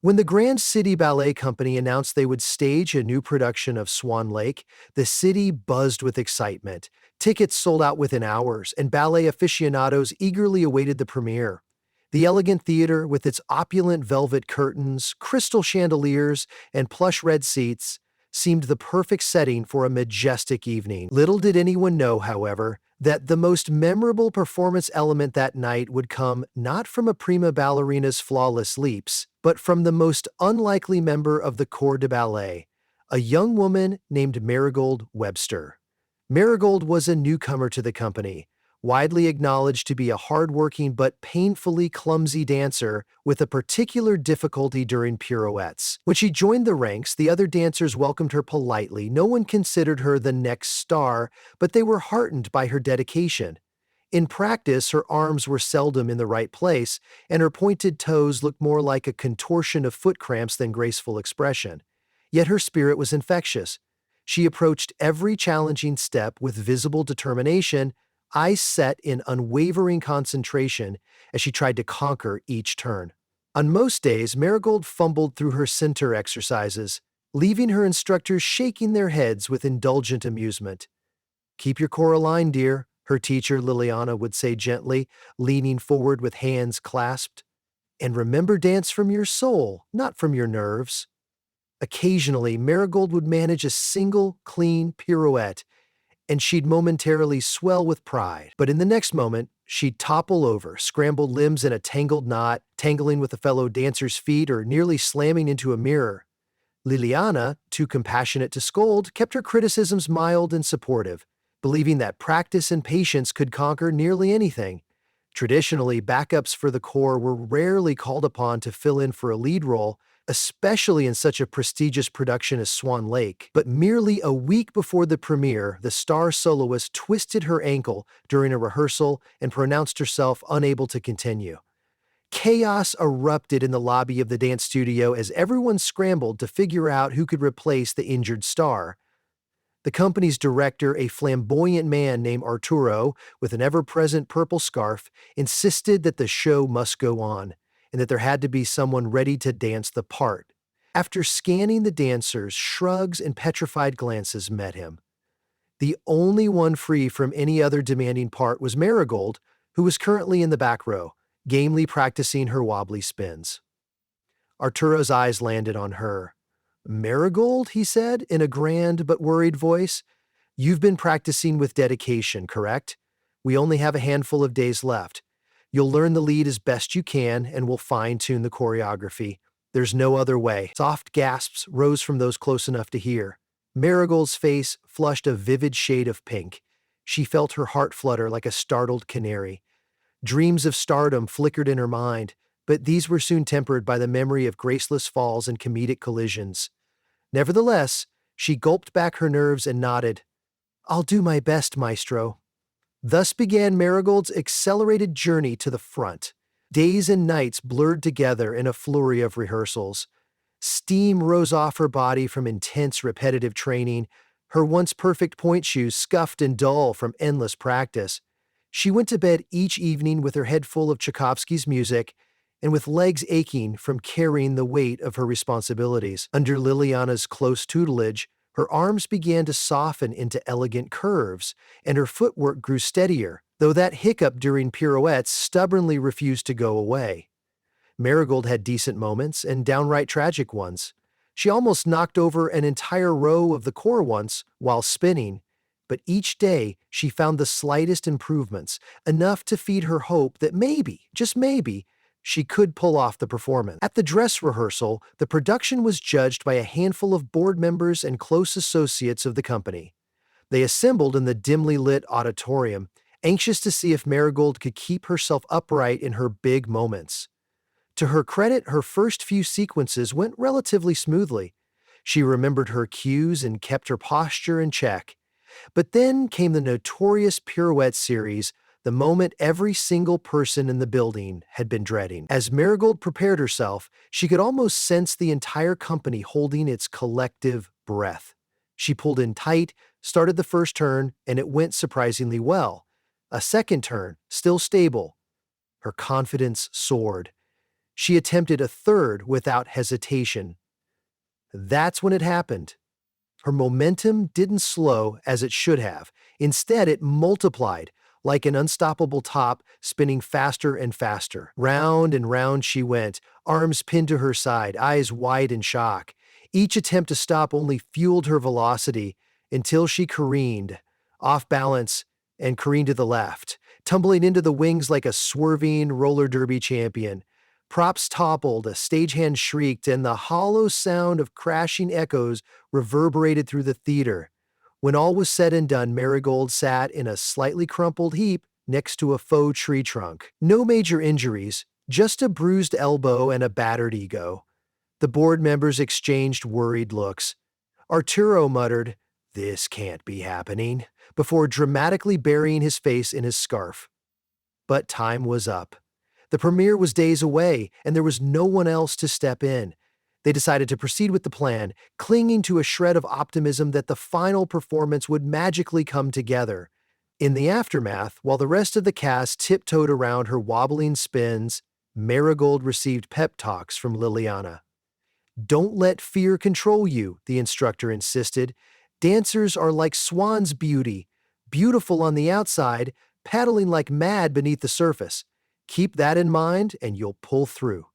When the Grand City Ballet Company announced they would stage a new production of Swan Lake, the city buzzed with excitement. Tickets sold out within hours, and ballet aficionados eagerly awaited the premiere. The elegant theater, with its opulent velvet curtains, crystal chandeliers, and plush red seats, seemed the perfect setting for a majestic evening. Little did anyone know, however, that the most memorable performance element that night would come not from a prima ballerina's flawless leaps, but from the most unlikely member of the corps de ballet, a young woman named Marigold Webster. Marigold was a newcomer to the company, widely acknowledged to be a hardworking but painfully clumsy dancer with a particular difficulty during pirouettes. When she joined the ranks, the other dancers welcomed her politely. No one considered her the next star, but they were heartened by her dedication. In practice, her arms were seldom in the right place, and her pointed toes looked more like a contortion of foot cramps than graceful expression. Yet her spirit was infectious. She approached every challenging step with visible determination, eyes set in unwavering concentration as she tried to conquer each turn. On most days, Marigold fumbled through her center exercises, leaving her instructors shaking their heads with indulgent amusement. "Keep your core aligned, dear," her teacher Liliana would say gently, leaning forward with hands clasped. "And remember, dance from your soul, not from your nerves." Occasionally, Marigold would manage a single, clean pirouette, and she'd momentarily swell with pride. But in the next moment, she'd topple over, scrambled limbs in a tangled knot, tangling with a fellow dancer's feet, or nearly slamming into a mirror. Liliana, too compassionate to scold, kept her criticisms mild and supportive, believing that practice and patience could conquer nearly anything. Traditionally, backups for the corps were rarely called upon to fill in for a lead role, especially in such a prestigious production as Swan Lake. But merely a week before the premiere, the star soloist twisted her ankle during a rehearsal and pronounced herself unable to continue. Chaos erupted in the lobby of the dance studio as everyone scrambled to figure out who could replace the injured star. The company's director, a flamboyant man named Arturo with an ever-present purple scarf, insisted that the show must go on, and that there had to be someone ready to dance the part. After scanning the dancers, shrugs and petrified glances met him. The only one free from any other demanding part was Marigold, who was currently in the back row, gamely practicing her wobbly spins. Arturo's eyes landed on her. "Marigold," he said, in a grand but worried voice, "you've been practicing with dedication, correct? We only have a handful of days left. You'll learn the lead as best you can, and we'll fine-tune the choreography. There's no other way." Soft gasps rose from those close enough to hear. Marigold's face flushed a vivid shade of pink. She felt her heart flutter like a startled canary. Dreams of stardom flickered in her mind, but these were soon tempered by the memory of graceless falls and comedic collisions. Nevertheless, she gulped back her nerves and nodded. "I'll do my best, maestro." Thus began Marigold's accelerated journey to the front. Days and nights blurred together in a flurry of rehearsals. Steam rose off her body from intense repetitive training, her once perfect point shoes scuffed and dull from endless practice. She went to bed each evening with her head full of Tchaikovsky's music and with legs aching from carrying the weight of her responsibilities. Under Liliana's close tutelage, her arms began to soften into elegant curves, and her footwork grew steadier, though that hiccup during pirouettes stubbornly refused to go away. Marigold had decent moments and downright tragic ones. She almost knocked over an entire row of the corps once while spinning, but each day she found the slightest improvements, enough to feed her hope that maybe, just maybe, she could pull off the performance. At the dress rehearsal, the production was judged by a handful of board members and close associates of the company. They assembled in the dimly lit auditorium, anxious to see if Marigold could keep herself upright in her big moments. To her credit, her first few sequences went relatively smoothly. She remembered her cues and kept her posture in check. But then came the notorious pirouette series, the moment every single person in the building had been dreading. As Marigold prepared herself, she could almost sense the entire company holding its collective breath. She pulled in tight, started the first turn, and it went surprisingly well. A second turn, still stable. Her confidence soared. She attempted a third without hesitation. That's when it happened. Her momentum didn't slow as it should have. Instead, it multiplied, like an unstoppable top, spinning faster and faster. Round and round she went, arms pinned to her side, eyes wide in shock. Each attempt to stop only fueled her velocity until she careened, off balance, and careened to the left, tumbling into the wings like a swerving roller derby champion. Props toppled, a stagehand shrieked, and the hollow sound of crashing echoes reverberated through the theater. When all was said and done, Marigold sat in a slightly crumpled heap next to a faux tree trunk. No major injuries, just a bruised elbow and a battered ego. The board members exchanged worried looks. Arturo muttered, "This can't be happening," before dramatically burying his face in his scarf. But time was up. The premiere was days away, and there was no one else to step in. They decided to proceed with the plan, clinging to a shred of optimism that the final performance would magically come together. In the aftermath, while the rest of the cast tiptoed around her wobbling spins, Marigold received pep talks from Liliana. "Don't let fear control you," the instructor insisted. "Dancers are like swan's beauty, beautiful on the outside, paddling like mad beneath the surface. Keep that in mind and you'll pull through."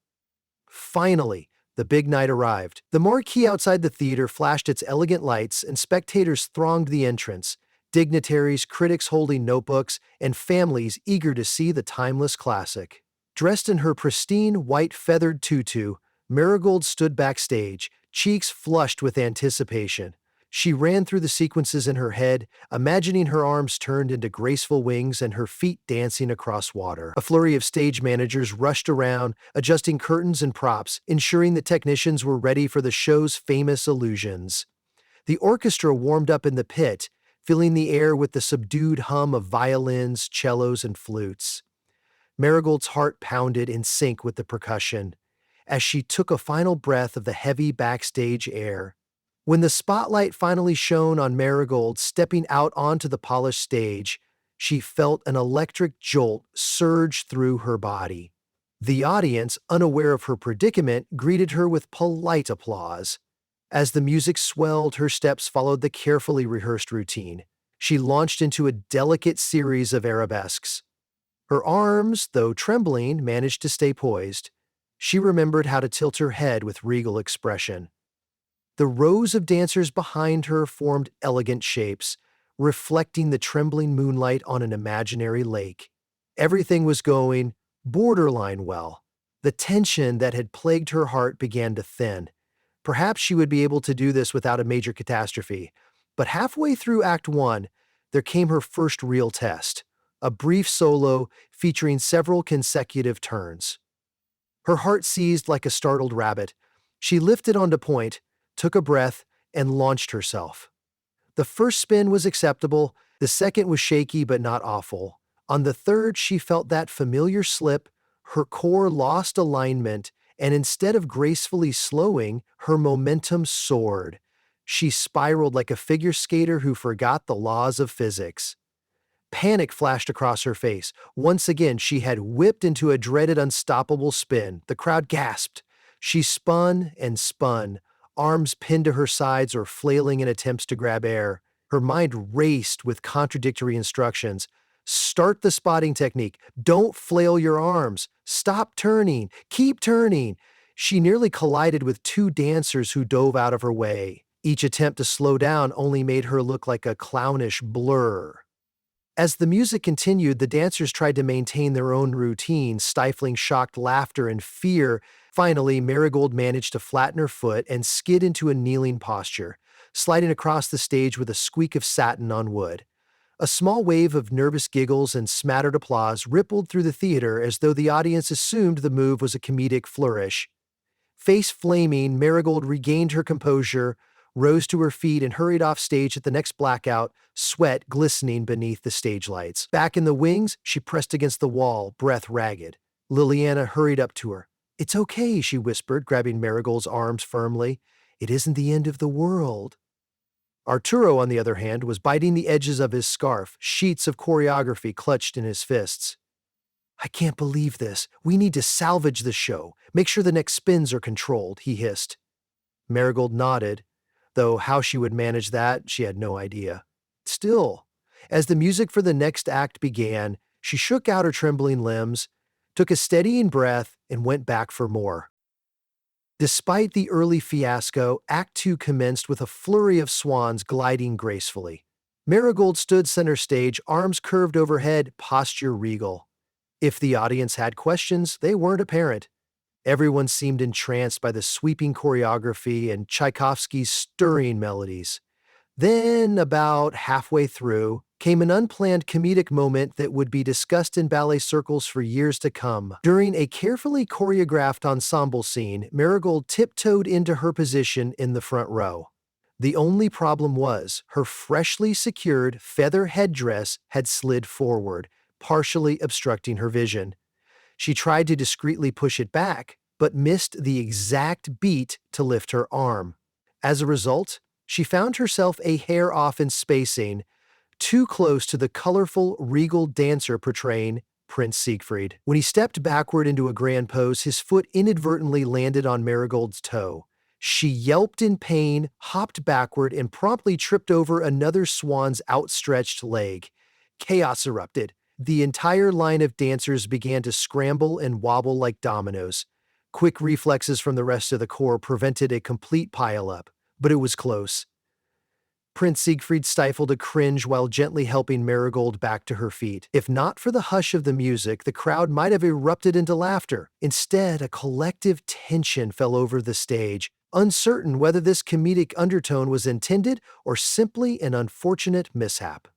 Finally, the big night arrived. The marquee outside the theater flashed its elegant lights, and spectators thronged the entrance. Dignitaries, critics holding notebooks, and families eager to see the timeless classic. Dressed in her pristine white feathered tutu, Marigold stood backstage, cheeks flushed with anticipation. She ran through the sequences in her head, imagining her arms turned into graceful wings and her feet dancing across water. A flurry of stage managers rushed around, adjusting curtains and props, ensuring that technicians were ready for the show's famous illusions. The orchestra warmed up in the pit, filling the air with the subdued hum of violins, cellos, and flutes. Marigold's heart pounded in sync with the percussion as she took a final breath of the heavy backstage air. When the spotlight finally shone on Marigold stepping out onto the polished stage, she felt an electric jolt surge through her body. The audience, unaware of her predicament, greeted her with polite applause. As the music swelled, her steps followed the carefully rehearsed routine. She launched into a delicate series of arabesques. Her arms, though trembling, managed to stay poised. She remembered how to tilt her head with regal expression. The rows of dancers behind her formed elegant shapes, reflecting the trembling moonlight on an imaginary lake. Everything was going borderline well. The tension that had plagued her heart began to thin. Perhaps she would be able to do this without a major catastrophe. But halfway through Act 1, there came her first real test, a brief solo featuring several consecutive turns. Her heart seized like a startled rabbit. She lifted onto point, took a breath, and launched herself. The first spin was acceptable, the second was shaky but not awful. On the third, she felt that familiar slip, her core lost alignment, and instead of gracefully slowing, her momentum soared. She spiraled like a figure skater who forgot the laws of physics. Panic flashed across her face. Once again, she had whipped into a dreaded unstoppable spin. The crowd gasped. She spun and spun, arms pinned to her sides or flailing in attempts to grab air. Her mind raced with contradictory instructions. Start the spotting technique. Don't flail your arms. Stop turning. Keep turning. She nearly collided with two dancers who dove out of her way. Each attempt to slow down only made her look like a clownish blur. As the music continued, the dancers tried to maintain their own routine, stifling shocked laughter and fear. Finally, Marigold managed to flatten her foot and skid into a kneeling posture, sliding across the stage with a squeak of satin on wood. A small wave of nervous giggles and smattered applause rippled through the theater as though the audience assumed the move was a comedic flourish. Face flaming, Marigold regained her composure, rose to her feet, and hurried off stage at the next blackout, sweat glistening beneath the stage lights. Back in the wings, she pressed against the wall, breath ragged. Liliana hurried up to her. "It's okay," she whispered, grabbing Marigold's arms firmly. "It isn't the end of the world." Arturo, on the other hand, was biting the edges of his scarf, sheets of choreography clutched in his fists. "I can't believe this. We need to salvage the show. Make sure the next spins are controlled," he hissed. Marigold nodded, though how she would manage that, she had no idea. Still, as the music for the next act began, she shook out her trembling limbs, took a steadying breath, and went back for more. Despite the early fiasco, Act Two commenced with a flurry of swans gliding gracefully. Marigold stood center stage, arms curved overhead, posture regal. If the audience had questions, they weren't apparent. Everyone seemed entranced by the sweeping choreography and Tchaikovsky's stirring melodies. Then, about halfway through, came an unplanned comedic moment that would be discussed in ballet circles for years to come. During a carefully choreographed ensemble scene, Marigold tiptoed into her position in the front row. The only problem was, her freshly secured feather headdress had slid forward, partially obstructing her vision. She tried to discreetly push it back, but missed the exact beat to lift her arm. As a result, she found herself a hair off in spacing, too close to the colorful, regal dancer portraying Prince Siegfried. When he stepped backward into a grand pose, his foot inadvertently landed on Marigold's toe. She yelped in pain, hopped backward, and promptly tripped over another swan's outstretched leg. Chaos erupted. The entire line of dancers began to scramble and wobble like dominoes. Quick reflexes from the rest of the corps prevented a complete pileup, but it was close. Prince Siegfried stifled a cringe while gently helping Marigold back to her feet. If not for the hush of the music, the crowd might have erupted into laughter. Instead, a collective tension fell over the stage, uncertain whether this comedic undertone was intended or simply an unfortunate mishap.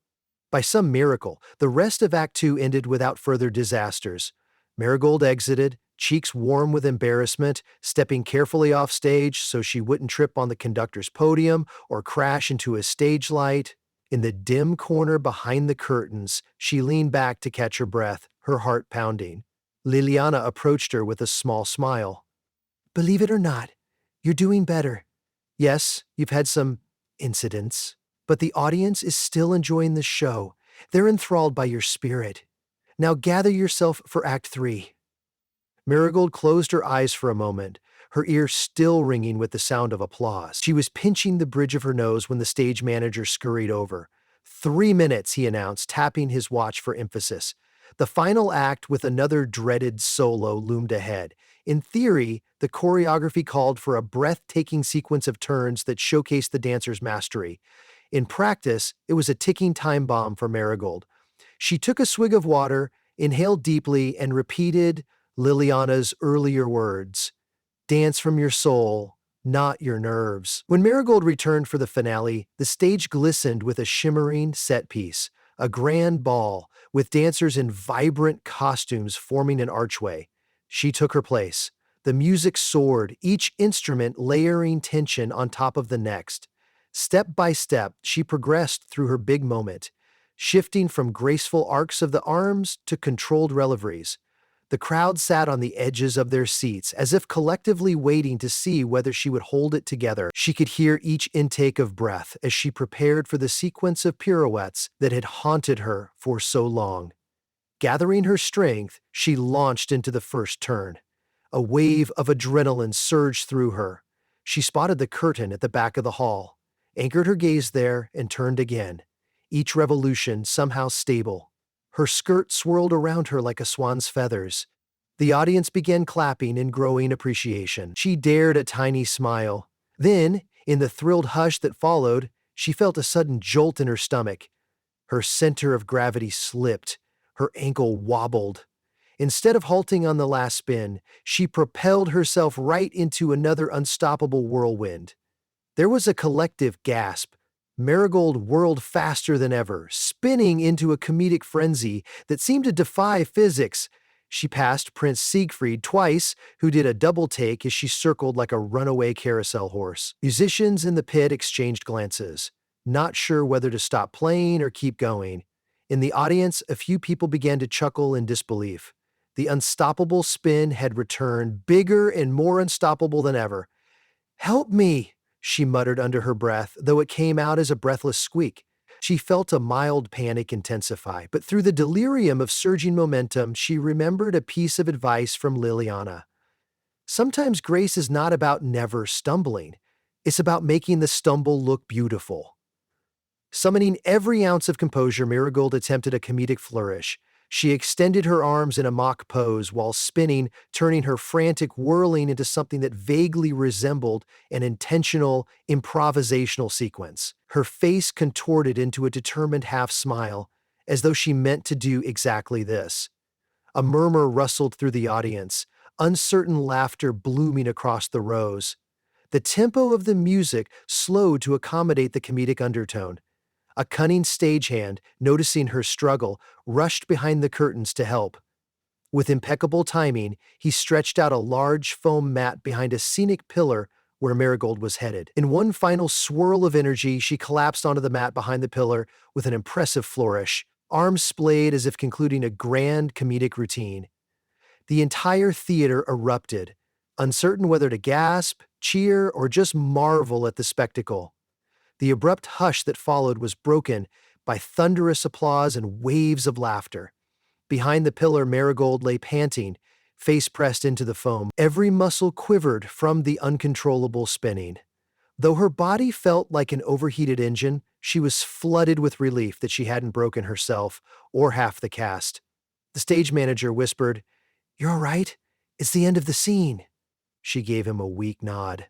By some miracle, the rest of Act Two ended without further disasters. Marigold exited, cheeks warm with embarrassment, stepping carefully off stage so she wouldn't trip on the conductor's podium or crash into a stage light. In the dim corner behind the curtains, she leaned back to catch her breath, her heart pounding. Liliana approached her with a small smile. "Believe it or not, you're doing better. Yes, you've had some incidents, but the audience is still enjoying the show. They're enthralled by your spirit. Now gather yourself for Act Three." Marigold closed her eyes for a moment, her ears still ringing with the sound of applause. She was pinching the bridge of her nose when the stage manager scurried over. 3 minutes, he announced, tapping his watch for emphasis. The final act with another dreaded solo loomed ahead. In theory, the choreography called for a breathtaking sequence of turns that showcased the dancer's mastery. In practice, it was a ticking time bomb for Marigold. She took a swig of water, inhaled deeply, and repeated Liliana's earlier words, "Dance from your soul, not your nerves." When Marigold returned for the finale, the stage glistened with a shimmering set piece, a grand ball, with dancers in vibrant costumes forming an archway. She took her place. The music soared, each instrument layering tension on top of the next. Step by step, she progressed through her big moment, shifting from graceful arcs of the arms to controlled releveries. The crowd sat on the edges of their seats, as if collectively waiting to see whether she would hold it together. She could hear each intake of breath as she prepared for the sequence of pirouettes that had haunted her for so long. Gathering her strength, she launched into the first turn. A wave of adrenaline surged through her. She spotted the curtain at the back of the hall, anchored her gaze there, and turned again, each revolution somehow stable. Her skirt swirled around her like a swan's feathers. The audience began clapping in growing appreciation. She dared a tiny smile. Then, in the thrilled hush that followed, she felt a sudden jolt in her stomach. Her center of gravity slipped. Her ankle wobbled. Instead of halting on the last spin, she propelled herself right into another unstoppable whirlwind. There was a collective gasp. Marigold whirled faster than ever, spinning into a comedic frenzy that seemed to defy physics. She passed Prince Siegfried twice, who did a double take as she circled like a runaway carousel horse. Musicians in the pit exchanged glances, not sure whether to stop playing or keep going. In the audience, a few people began to chuckle in disbelief. The unstoppable spin had returned, bigger and more unstoppable than ever. "Help me!" she muttered under her breath, though it came out as a breathless squeak. She felt a mild panic intensify, but through the delirium of surging momentum, she remembered a piece of advice from Liliana. Sometimes grace is not about never stumbling. It's about making the stumble look beautiful. Summoning every ounce of composure, Marigold attempted a comedic flourish. She extended her arms in a mock pose while spinning, turning her frantic whirling into something that vaguely resembled an intentional, improvisational sequence. Her face contorted into a determined half-smile, as though she meant to do exactly this. A murmur rustled through the audience, uncertain laughter blooming across the rows. The tempo of the music slowed to accommodate the comedic undertone. A cunning stagehand, noticing her struggle, rushed behind the curtains to help. With impeccable timing, he stretched out a large foam mat behind a scenic pillar where Marigold was headed. In one final swirl of energy, she collapsed onto the mat behind the pillar with an impressive flourish, arms splayed as if concluding a grand comedic routine. The entire theater erupted, uncertain whether to gasp, cheer, or just marvel at the spectacle. The abrupt hush that followed was broken by thunderous applause and waves of laughter. Behind the pillar, Marigold lay panting, face pressed into the foam. Every muscle quivered from the uncontrollable spinning. Though her body felt like an overheated engine, she was flooded with relief that she hadn't broken herself or half the cast. The stage manager whispered, "You're all right? It's the end of the scene." She gave him a weak nod.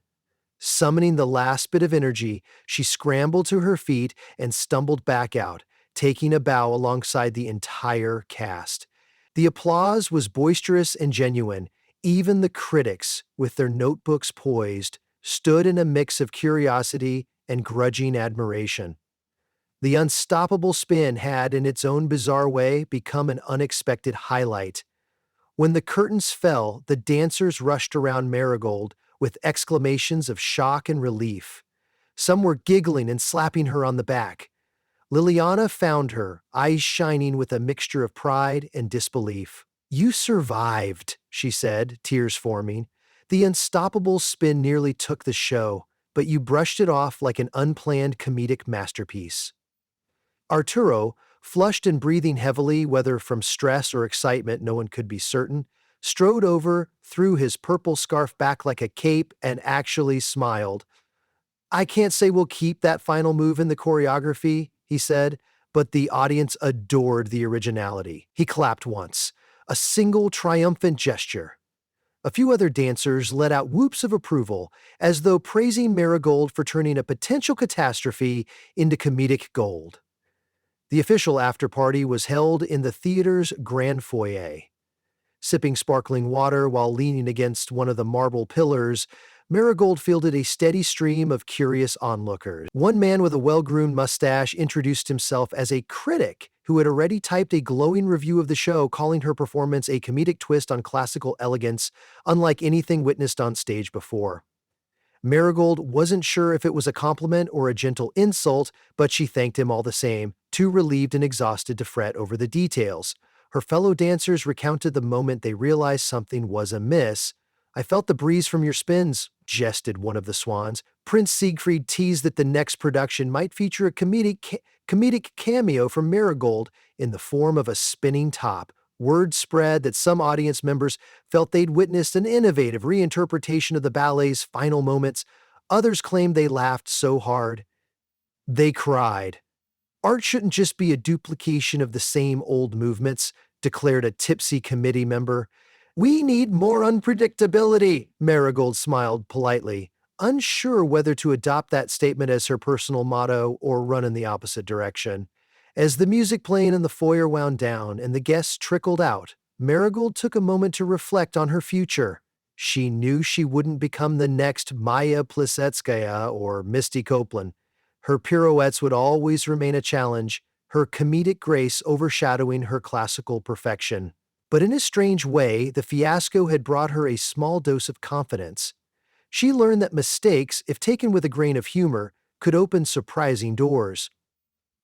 Summoning the last bit of energy, she scrambled to her feet and stumbled back out, taking a bow alongside the entire cast. The applause was boisterous and genuine. Even the critics, with their notebooks poised, stood in a mix of curiosity and grudging admiration. The unstoppable spin had, in its own bizarre way, become an unexpected highlight. When the curtains fell, the dancers rushed around Marigold with exclamations of shock and relief. Some were giggling and slapping her on the back. Liliana found her, eyes shining with a mixture of pride and disbelief. "You survived," she said, tears forming. "The unstoppable spin nearly took the show, but you brushed it off like an unplanned comedic masterpiece." Arturo, flushed and breathing heavily, whether from stress or excitement, no one could be certain, strode over, threw his purple scarf back like a cape, and actually smiled. "I can't say we'll keep that final move in the choreography," he said, but the audience adored the originality. He clapped once, a single triumphant gesture. A few other dancers let out whoops of approval, as though praising Marigold for turning a potential catastrophe into comedic gold. The official after-party was held in the theater's grand foyer. Sipping sparkling water while leaning against one of the marble pillars, Marigold fielded a steady stream of curious onlookers. One man with a well-groomed mustache introduced himself as a critic who had already typed a glowing review of the show, calling her performance a comedic twist on classical elegance, unlike anything witnessed on stage before. Marigold wasn't sure if it was a compliment or a gentle insult, but she thanked him all the same, too relieved and exhausted to fret over the details. Her fellow dancers recounted the moment they realized something was amiss. "I felt the breeze from your spins," jested one of the swans. Prince Siegfried teased that the next production might feature a comedic cameo from Marigold in the form of a spinning top. Word spread that some audience members felt they'd witnessed an innovative reinterpretation of the ballet's final moments. Others claimed they laughed so hard they cried. "Art shouldn't just be a duplication of the same old movements," declared a tipsy committee member. "We need more unpredictability," Marigold smiled politely, unsure whether to adopt that statement as her personal motto or run in the opposite direction. As the music playing in the foyer wound down and the guests trickled out, Marigold took a moment to reflect on her future. She knew she wouldn't become the next Maya Plisetskaya or Misty Copeland. Her pirouettes would always remain a challenge, her comedic grace overshadowing her classical perfection. But in a strange way, the fiasco had brought her a small dose of confidence. She learned that mistakes, if taken with a grain of humor, could open surprising doors.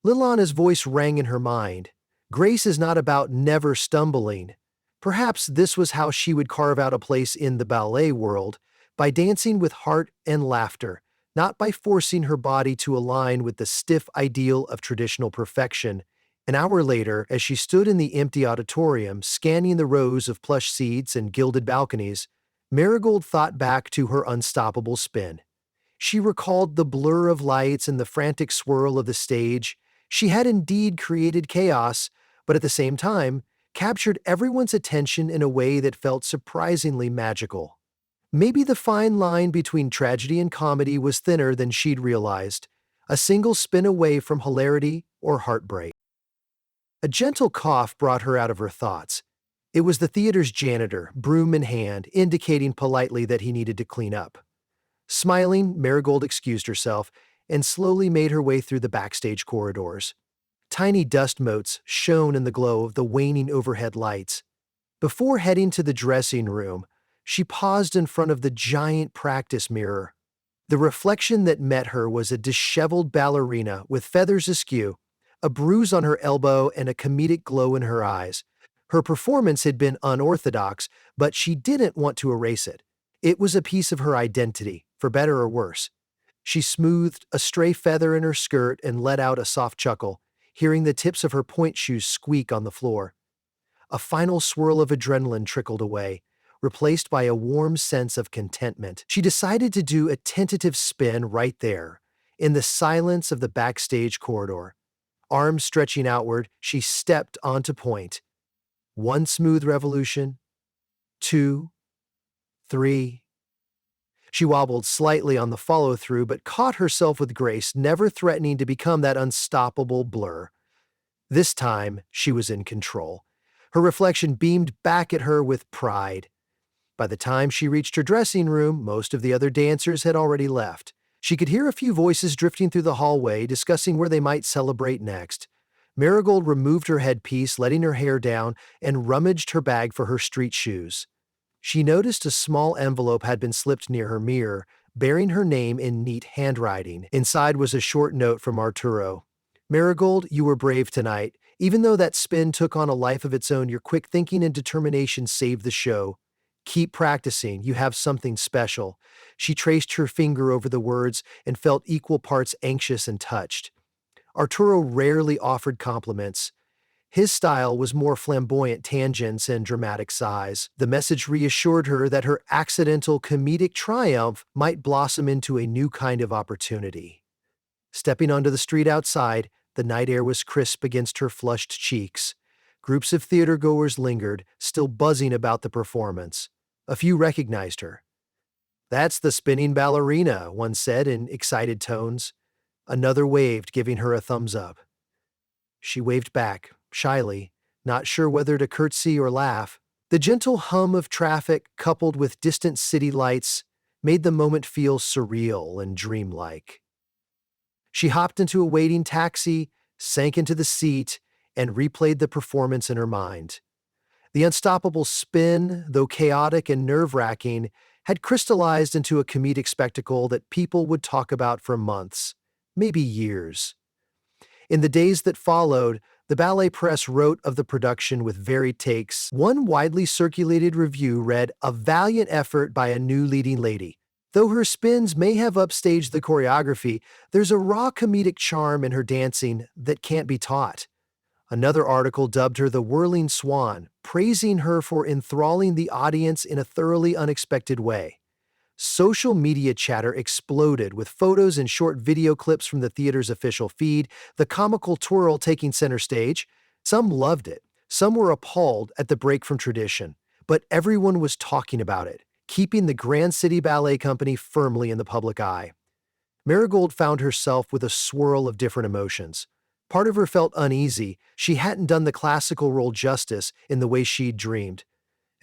Liliana's voice rang in her mind. Grace is not about never stumbling. Perhaps this was how she would carve out a place in the ballet world, by dancing with heart and laughter, not by forcing her body to align with the stiff ideal of traditional perfection. An hour later, as she stood in the empty auditorium, scanning the rows of plush seats and gilded balconies, Marigold thought back to her unstoppable spin. She recalled the blur of lights and the frantic swirl of the stage. She had indeed created chaos, but at the same time, captured everyone's attention in a way that felt surprisingly magical. Maybe the fine line between tragedy and comedy was thinner than she'd realized, a single spin away from hilarity or heartbreak. A gentle cough brought her out of her thoughts. It was the theater's janitor, broom in hand, indicating politely that he needed to clean up. Smiling, Marigold excused herself and slowly made her way through the backstage corridors. Tiny dust motes shone in the glow of the waning overhead lights. Before heading to the dressing room, she paused in front of the giant practice mirror. The reflection that met her was a disheveled ballerina with feathers askew, a bruise on her elbow, and a comedic glow in her eyes. Her performance had been unorthodox, but she didn't want to erase it. It was a piece of her identity, for better or worse. She smoothed a stray feather in her skirt and let out a soft chuckle, hearing the tips of her pointe shoes squeak on the floor. A final swirl of adrenaline trickled away, replaced by a warm sense of contentment. She decided to do a tentative spin right there, in the silence of the backstage corridor. Arms stretching outward, she stepped onto point. One smooth revolution, two, three. She wobbled slightly on the follow-through, but caught herself with grace, never threatening to become that unstoppable blur. This time, she was in control. Her reflection beamed back at her with pride. By the time she reached her dressing room, most of the other dancers had already left. She could hear a few voices drifting through the hallway, discussing where they might celebrate next. Marigold removed her headpiece, letting her hair down, and rummaged her bag for her street shoes. She noticed a small envelope had been slipped near her mirror, bearing her name in neat handwriting. Inside was a short note from Arturo. "Marigold, you were brave tonight. Even though that spin took on a life of its own, your quick thinking and determination saved the show. Keep practicing, you have something special." She traced her finger over the words and felt equal parts anxious and touched. Arturo rarely offered compliments. His style was more flamboyant tangents and dramatic sighs. The message reassured her that her accidental comedic triumph might blossom into a new kind of opportunity. Stepping onto the street outside, the night air was crisp against her flushed cheeks. Groups of theatergoers lingered, still buzzing about the performance. A few recognized her. "That's the spinning ballerina," one said in excited tones. Another waved, giving her a thumbs up. She waved back, shyly, not sure whether to curtsy or laugh. The gentle hum of traffic, coupled with distant city lights, made the moment feel surreal and dreamlike. She hopped into a waiting taxi, sank into the seat, and replayed the performance in her mind. The unstoppable spin, though chaotic and nerve-wracking, had crystallized into a comedic spectacle that people would talk about for months, maybe years. In the days that followed, the ballet press wrote of the production with varied takes. One widely circulated review read, "A valiant effort by a new leading lady. Though her spins may have upstaged the choreography, there's a raw comedic charm in her dancing that can't be taught." Another article dubbed her the whirling swan, praising her for enthralling the audience in a thoroughly unexpected way. Social media chatter exploded with photos and short video clips from the theater's official feed, the comical twirl taking center stage. Some loved it, some were appalled at the break from tradition, but everyone was talking about it, keeping the Grand City Ballet Company firmly in the public eye. Marigold found herself with a swirl of different emotions. Part of her felt uneasy. She hadn't done the classical role justice in the way she'd dreamed.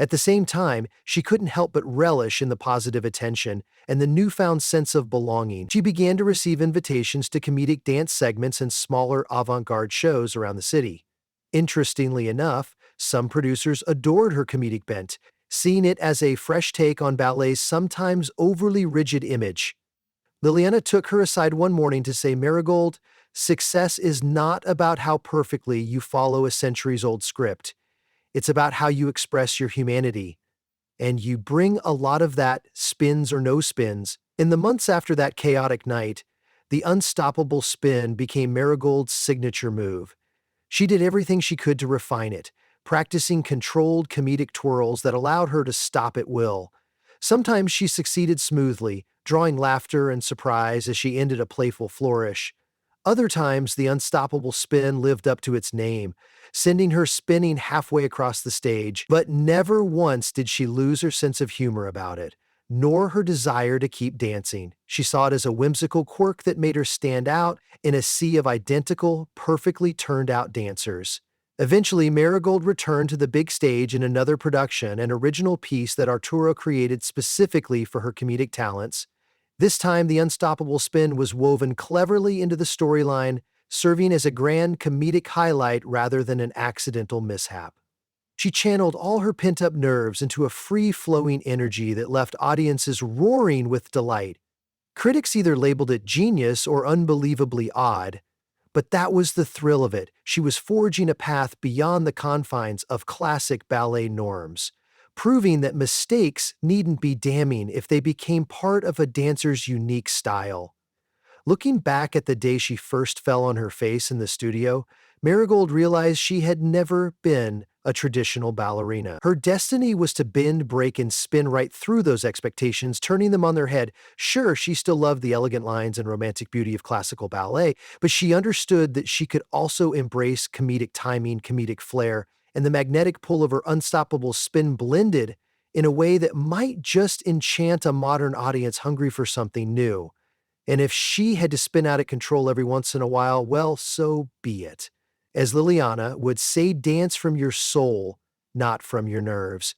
At the same time, she couldn't help but relish in the positive attention and the newfound sense of belonging. She began to receive invitations to comedic dance segments and smaller avant-garde shows around the city. Interestingly enough, some producers adored her comedic bent, seeing it as a fresh take on ballet's sometimes overly rigid image. Liliana took her aside one morning to say, "Marigold, success is not about how perfectly you follow a centuries-old script. It's about how you express your humanity. And you bring a lot of that, spins or no spins, In the months after that chaotic night, the unstoppable spin became Marigold's signature move. She did everything she could to refine it, practicing controlled comedic twirls that allowed her to stop at will. Sometimes she succeeded smoothly, drawing laughter and surprise as she ended a playful flourish. Other times, the unstoppable spin lived up to its name, sending her spinning halfway across the stage, but never once did she lose her sense of humor about it, nor her desire to keep dancing. She saw it as a whimsical quirk that made her stand out in a sea of identical, perfectly turned out dancers. Eventually, Marigold returned to the big stage in another production, an original piece that Arturo created specifically for her comedic talents. This time, the unstoppable spin was woven cleverly into the storyline, serving as a grand comedic highlight rather than an accidental mishap. She channeled all her pent-up nerves into a free-flowing energy that left audiences roaring with delight. Critics either labeled it genius or unbelievably odd, but that was the thrill of it. She was forging a path beyond the confines of classic ballet norms, proving that mistakes needn't be damning if they became part of a dancer's unique style. Looking back at the day she first fell on her face in the studio, Marigold realized she had never been a traditional ballerina. Her destiny was to bend, break, and spin right through those expectations, turning them on their head. Sure, she still loved the elegant lines and romantic beauty of classical ballet, but she understood that she could also embrace comedic timing, comedic flair, and the magnetic pull of her unstoppable spin blended in a way that might just enchant a modern audience hungry for something new. And if she had to spin out of control every once in a while, well, so be it. As Liliana would say, dance from your soul, not from your nerves.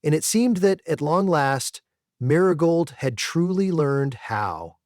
And it seemed that, at long last, Marigold had truly learned how.